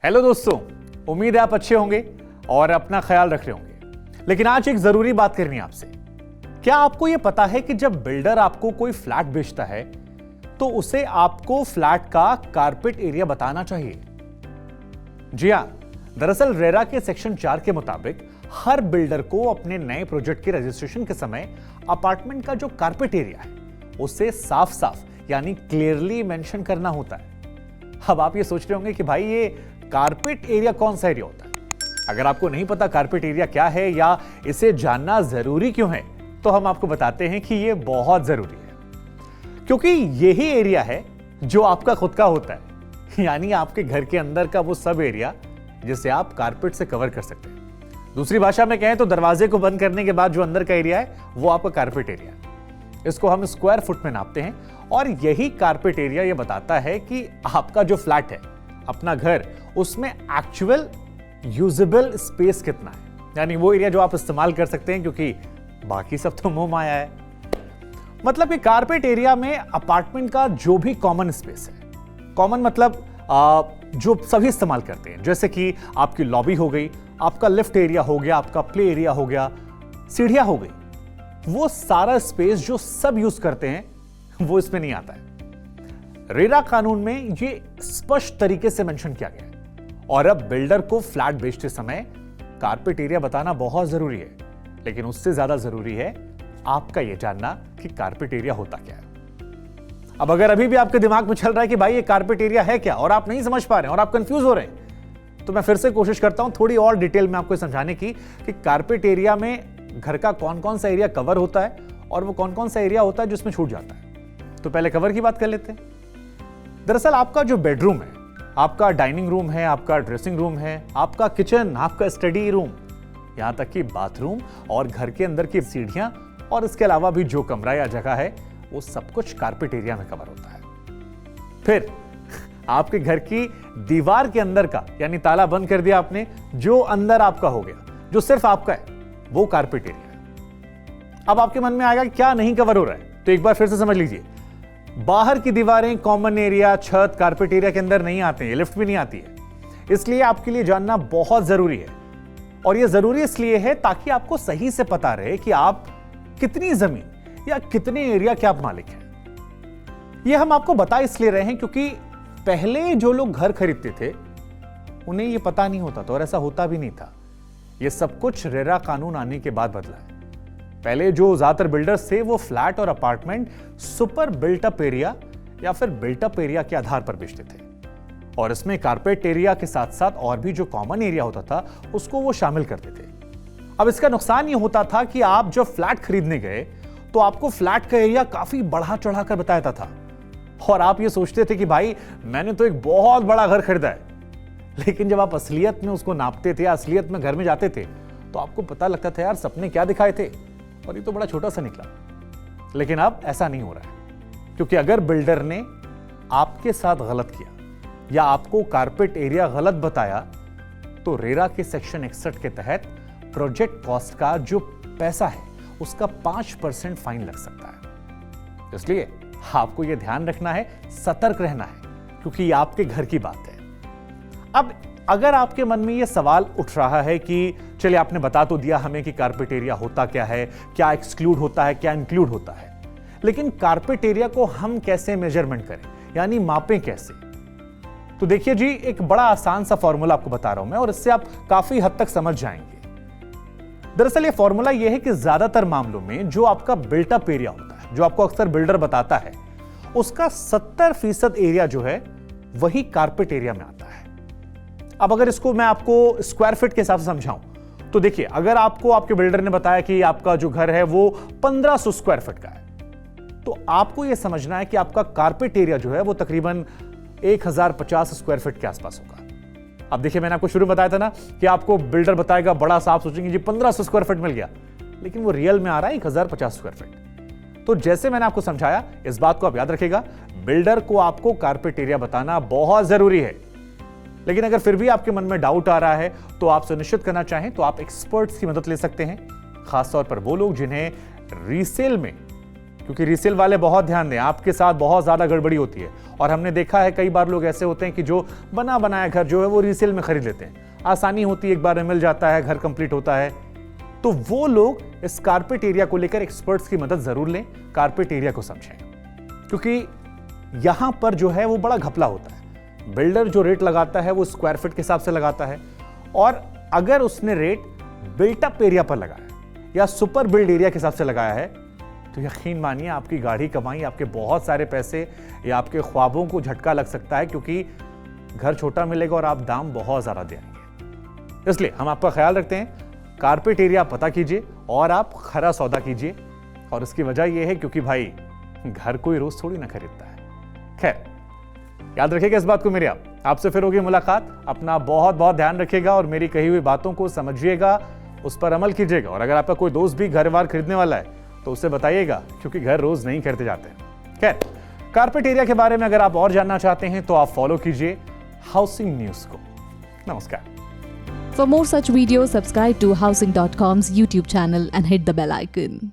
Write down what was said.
Hello दोस्तों, उम्मीद है आप अच्छे होंगे और अपना ख्याल रख रहे होंगे। लेकिन आज एक जरूरी बात करनी है आपसे। क्या आपको यह पता है कि जब बिल्डर आपको कोई फ्लैट बेचता है तो उसे आपको फ्लैट का कारपेट एरिया बताना चाहिए? जी हां, दरअसल रेरा के सेक्शन 4 के मुताबिक हर बिल्डर को अपने नए प्रोजेक्ट के रजिस्ट्रेशन के समय अपार्टमेंट का जो कारपेट एरिया है उसे साफ साफ यानी क्लियरली मेंशन करना होता है। अब आप ये सोच रहे होंगे कि भाई ये कारपेट एरिया कौन सा एरिया होता है? अगर आपको नहीं पता कारपेट एरिया क्या है या इसे जानना जरूरी क्यों है, तो हम आपको बताते हैं कि ये बहुत जरूरी है, क्योंकि यही एरिया है जो आपका खुद का होता है, यानी आपके घर के अंदर का वो सब एरिया जिसे आप कारपेट से कवर कर सकते हैं। दूसरी भाषा में कहें तो दरवाजे को बंद करने के बाद जो अंदर का एरिया है वो आपका कारपेट एरिया है। इसको हम स्क्वायर फुट में नापते हैं और यही कारपेट एरिया ये बताता है कि आपका जो फ्लैट है, अपना घर, उसमें एक्चुअल यूजेबल स्पेस कितना है, यानी वो एरिया जो आप इस्तेमाल कर सकते हैं, क्योंकि बाकी सब तो मोह माया है। मतलब कि कारपेट एरिया में अपार्टमेंट का जो भी कॉमन स्पेस है, कॉमन मतलब जो सभी इस्तेमाल करते हैं, जैसे कि आपकी लॉबी हो गई, आपका लिफ्ट एरिया हो गया, आपका प्ले एरिया हो गया, सीढ़ियां हो गई, वो सारा स्पेस जो सब यूज करते हैं वो इसमें नहीं आता है। रेरा कानून में ये स्पष्ट तरीके से मेंशन किया गया है और अब बिल्डर को फ्लैट बेचते समय कारपेट एरिया बताना बहुत जरूरी है। लेकिन उससे ज्यादा जरूरी है आपका यह जानना कि कारपेट एरिया होता क्या है। अब अगर अभी भी आपके दिमाग में चल रहा है कि भाई ये कारपेट एरिया है क्या और आप नहीं समझ पा रहे हैं और आप कंफ्यूज हो रहे हैं, तो मैं फिर से कोशिश करता हूं थोड़ी और डिटेल में आपको समझाने की कि कारपेट एरिया में घर का कौन कौन सा एरिया कवर होता है और वो कौन कौन सा एरिया होता है जिसमें छूट जाता है। तो पहले कवर की बात कर लेते हैं। दरअसल आपका जो बेडरूम है, आपका डाइनिंग रूम है, आपका ड्रेसिंग रूम है, आपका किचन, आपका स्टडी रूम, यहां तक कि बाथरूम और घर के अंदर की सीढ़ियां और इसके अलावा भी जो कमरा या जगह है वो सब कुछ कारपेट एरिया में कवर होता है। फिर आपके घर की दीवार के अंदर का, यानी ताला बंद कर दिया आपने, जो अंदर आपका हो गया, जो सिर्फ आपका है, वो कारपेट एरिया है। अब आपके मन में आएगा क्या नहीं कवर हो रहा है, तो एक बार फिर से समझ लीजिए। बाहर की दीवारें, कॉमन एरिया, छत कारपेट एरिया के अंदर नहीं आते हैं, लिफ्ट भी नहीं आती है। इसलिए आपके लिए जानना बहुत जरूरी है और यह जरूरी इसलिए है ताकि आपको सही से पता रहे कि आप कितनी जमीन या कितने एरिया के आप मालिक हैं। यह हम आपको बता इसलिए रहे हैं क्योंकि पहले जो लोग घर खरीदते थे उन्हें यह पता नहीं होता था और ऐसा होता भी नहीं था। यह सब कुछ रेरा कानून आने के बाद बदला है। पहले जो ज्यादातर बिल्डर्स थे वो फ्लैट और अपार्टमेंट सुपर बिल्टअप एरिया या फिर बिल्टअप एरिया के आधार पर बेचते थे और इसमें कारपेट एरिया के साथ साथ और भी जो कॉमन एरिया होता था उसको वो शामिल करते थे। अब इसका नुकसान ये होता था कि आप जब फ्लैट खरीदने गए तो आपको फ्लैट का एरिया काफी बढ़ा चढ़ाकर बताया था और आप ये सोचते थे कि भाई मैंने तो एक बहुत बड़ा घर खरीदा है। लेकिन जब आप असलियत में उसको नापते थे, असलियत में घर में जाते थे, तो आपको पता लगता था यार सपने क्या दिखाए थे और ये तो बड़ा छोटा सा निकला। लेकिन अब ऐसा नहीं हो रहा है, क्योंकि अगर बिल्डर ने आपके साथ गलत किया या आपको कारपेट एरिया गलत बताया तो रेरा के सेक्शन 61 के तहत प्रोजेक्ट कॉस्ट का जो पैसा है उसका 5% फाइन लग सकता है। इसलिए आपको यह ध्यान रखना है, सतर्क रहना है, क्योंकि ये आपके घर की बात है। अब अगर आपके मन में यह सवाल उठ रहा है कि चलिए आपने बता तो दिया हमें कि कारपेट एरिया होता क्या है, क्या एक्सक्लूड होता है, क्या इंक्लूड होता है, लेकिन कारपेट एरिया को हम कैसे मेजरमेंट करें, यानी मापें कैसे? तो देखिए जी, एक बड़ा आसान सा फॉर्मूला आपको बता रहा हूं मैं और इससे आप काफी हद तक समझ जाएंगे। दरअसल ये फॉर्मूला यह है कि ज्यादातर मामलों में जो आपका बिल्टअप एरिया होता है, जो आपको अक्सर बिल्डर बताता है, उसका 70% एरिया जो है वही कारपेट एरिया में आता है। अब अगर इसको मैं आपको स्क्वायर फीट के हिसाब से समझाऊं तो देखिए, अगर आपको आपके बिल्डर ने बताया कि आपका जो घर है वो 1500 स्क्वायर फीट का है, तो आपको यह समझना है कि आपका कारपेट एरिया जो है वो तकरीबन 1050 स्क्वायर फीट के आसपास होगा। अब देखिए, मैंने आपको शुरू में बताया था ना कि आपको बिल्डर बताएगा बड़ा सा, आप सोचेंगे जी 1500 स्क्वायर फीट मिल गया, लेकिन वो रियल में आ रहा है 1050 स्क्वायर फीट। तो जैसे मैंने आपको समझाया, इस बात को आप याद रखिएगा, बिल्डर को आपको कारपेट एरिया बताना बहुत जरूरी है। लेकिन अगर फिर भी आपके मन में डाउट आ रहा है तो आप सुनिश्चित करना चाहें तो आप एक्सपर्ट्स की मदद ले सकते हैं, खासतौर पर वो लोग जिन्हें रीसेल में क्योंकि रीसेल वाले बहुत ध्यान दें, आपके साथ बहुत ज्यादा गड़बड़ी होती है। और हमने देखा है कई बार लोग ऐसे होते हैं कि जो बना बनाया घर जो है वो रीसेल में खरीद लेते हैं, आसानी होती है, एक बार में मिल जाता है, घर कंप्लीट होता है। तो वो लोग इस कारपेट एरिया को लेकर एक्सपर्ट्स की मदद जरूर लें, कारपेट एरिया को समझें, क्योंकि यहां पर जो है वो बड़ा घपला होता है। बिल्डर जो रेट लगाता है वो स्क्वायर फीट के हिसाब से लगाता है, और अगर उसने रेट बिल्टअप एरिया पर लगाया या सुपर बिल्ड एरिया के हिसाब से लगाया है तो यकीन मानिए आपकी गाढ़ी कमाई, आपके बहुत सारे पैसे या आपके ख्वाबों को झटका लग सकता है, क्योंकि घर छोटा मिलेगा और आप दाम बहुत ज्यादा देंगे। इसलिए हम आपका ख्याल रखते हैं, कारपेट एरिया पता कीजिए और आप खरा सौदा कीजिए। और इसकी वजह यह है क्योंकि भाई घर कोई रोज थोड़ी ना खरीदता है। खैर, याद रखिएगा इस बात को मेरे आपसे फिर होगी मुलाकात। अपना बहुत बहुत ध्यान रखिएगा और मेरी कही हुई बातों को समझिएगा, उस पर अमल कीजिएगा। और अगर आपका कोई दोस्त भी घर वार खरीदने वाला है तो उसे बताइएगा, क्योंकि घर रोज नहीं खरीदे जाते। खैर, कारपेट एरिया के बारे में अगर आप और जानना चाहते हैं तो आप फॉलो कीजिए हाउसिंग न्यूज को। नमस्कार। For more such videos, subscribe to housing.com's YouTube channel and hit the bell icon.